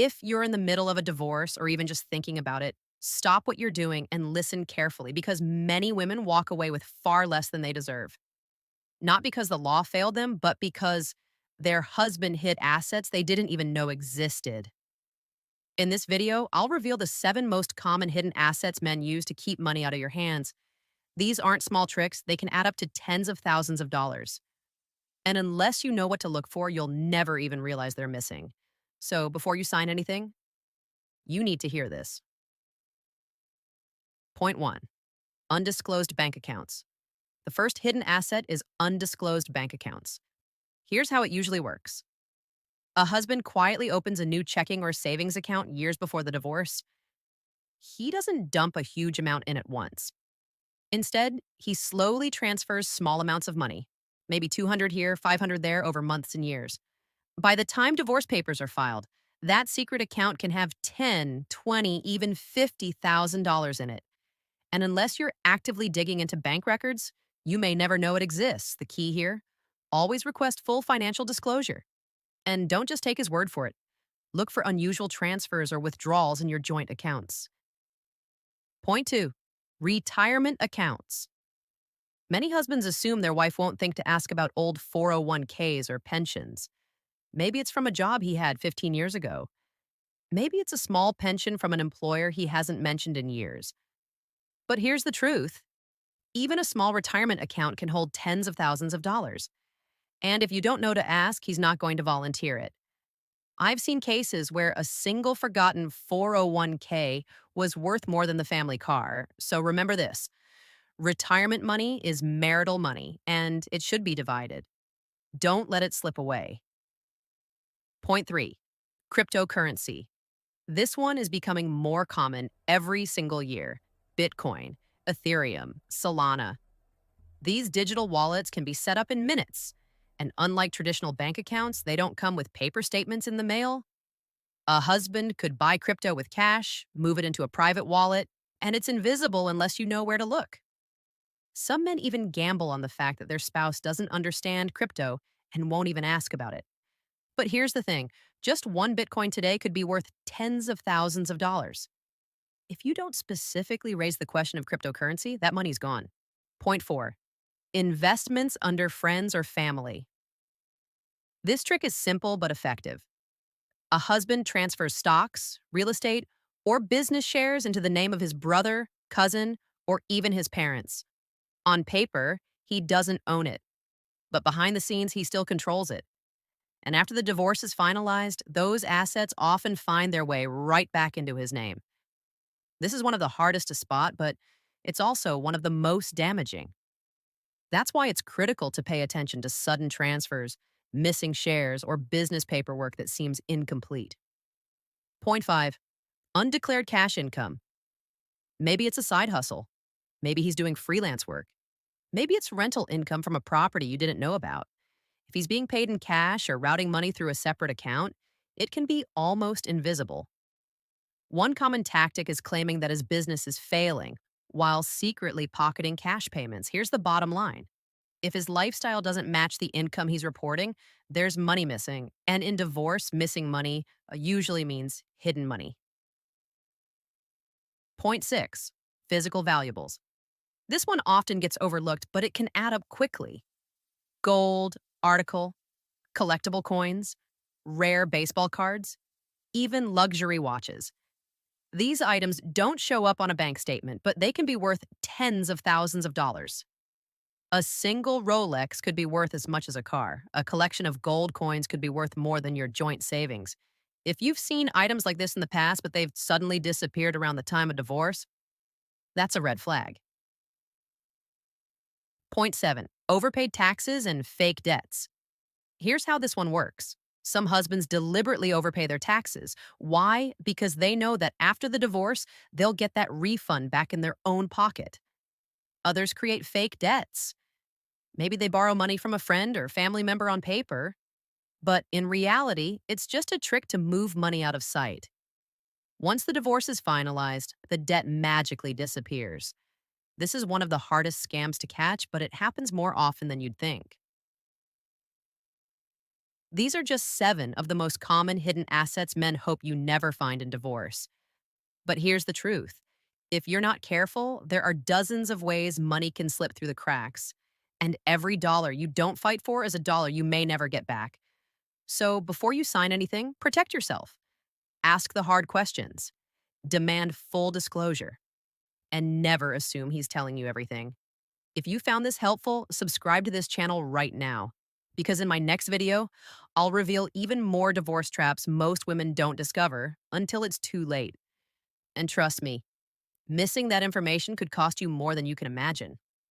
If you're in the middle of a divorce or even just thinking about it, stop what you're doing and listen carefully because many women walk away with far less than they deserve. Not because the law failed them, but because their husband hid assets they didn't even know existed. In this video, I'll reveal the 7 most common hidden assets men use to keep money out of your hands. These aren't small tricks, they can add up to tens of thousands of dollars. And unless you know what to look for, you'll never even realize they're missing. So before you sign anything, you need to hear this. Point 1. Undisclosed bank accounts. The first hidden asset is undisclosed bank accounts. Here's how it usually works. A husband quietly opens a new checking or savings account years before the divorce. He doesn't dump a huge amount in at once. Instead, he slowly transfers small amounts of money, maybe 200 here, 500 there over months and years. By the time divorce papers are filed, that secret account can have 10, 20, even $50,000 in it. And unless you're actively digging into bank records, you may never know it exists. The key here, always request full financial disclosure. And don't just take his word for it. Look for unusual transfers or withdrawals in your joint accounts. Point 2. Retirement accounts. Many husbands assume their wife won't think to ask about old 401ks or pensions. Maybe it's from a job he had 15 years ago. Maybe it's a small pension from an employer he hasn't mentioned in years. But here's the truth. Even a small retirement account can hold tens of thousands of dollars. And if you don't know to ask, he's not going to volunteer it. I've seen cases where a single forgotten 401k was worth more than the family car. So remember this. Retirement money is marital money, and it should be divided. Don't let it slip away. Point 3. Cryptocurrency. This one is becoming more common every single year. Bitcoin, Ethereum, Solana. These digital wallets can be set up in minutes. And unlike traditional bank accounts, they don't come with paper statements in the mail. A husband could buy crypto with cash, move it into a private wallet, and it's invisible unless you know where to look. Some men even gamble on the fact that their spouse doesn't understand crypto and won't even ask about it. But here's the thing, just one Bitcoin today could be worth tens of thousands of dollars. If you don't specifically raise the question of cryptocurrency, that money's gone. Point 4. Investments under friends or family. This trick is simple but effective. A husband transfers stocks, real estate, or business shares into the name of his brother, cousin, or even his parents. On paper, he doesn't own it, but behind the scenes, he still controls it. And after the divorce is finalized, those assets often find their way right back into his name. This is one of the hardest to spot, but it's also one of the most damaging. That's why it's critical to pay attention to sudden transfers, missing shares, or business paperwork that seems incomplete. Point 5. Undeclared cash income. Maybe it's a side hustle. Maybe he's doing freelance work. Maybe it's rental income from a property you didn't know about. If he's being paid in cash or routing money through a separate account, it can be almost invisible. One common tactic is claiming that his business is failing while secretly pocketing cash payments. Here's the bottom line. If his lifestyle doesn't match the income he's reporting, there's money missing. And in divorce, missing money usually means hidden money. Point 6. Physical valuables. This one often gets overlooked, but it can add up quickly. Gold, article, collectible coins, rare baseball cards, even luxury watches. These items don't show up on a bank statement, but they can be worth tens of thousands of dollars. A single Rolex could be worth as much as a car. A collection of gold coins could be worth more than your joint savings. If you've seen items like this in the past, but they've suddenly disappeared around the time of divorce, that's a red flag. Point 7. Overpaid taxes and fake debts. Here's how this one works. Some husbands deliberately overpay their taxes. Why? Because they know that after the divorce, they'll get that refund back in their own pocket. Others create fake debts. Maybe they borrow money from a friend or family member on paper, but in reality, it's just a trick to move money out of sight. Once the divorce is finalized, the debt magically disappears. This is one of the hardest scams to catch, but it happens more often than you'd think. These are just seven of the most common hidden assets men hope you never find in divorce. But here's the truth: if you're not careful, there are dozens of ways money can slip through the cracks. And every dollar you don't fight for is a dollar you may never get back. So before you sign anything, protect yourself. Ask the hard questions. Demand full disclosure. And never assume he's telling you everything. If you found this helpful, subscribe to this channel right now. Because in my next video, I'll reveal even more divorce traps most women don't discover until it's too late. And trust me, missing that information could cost you more than you can imagine.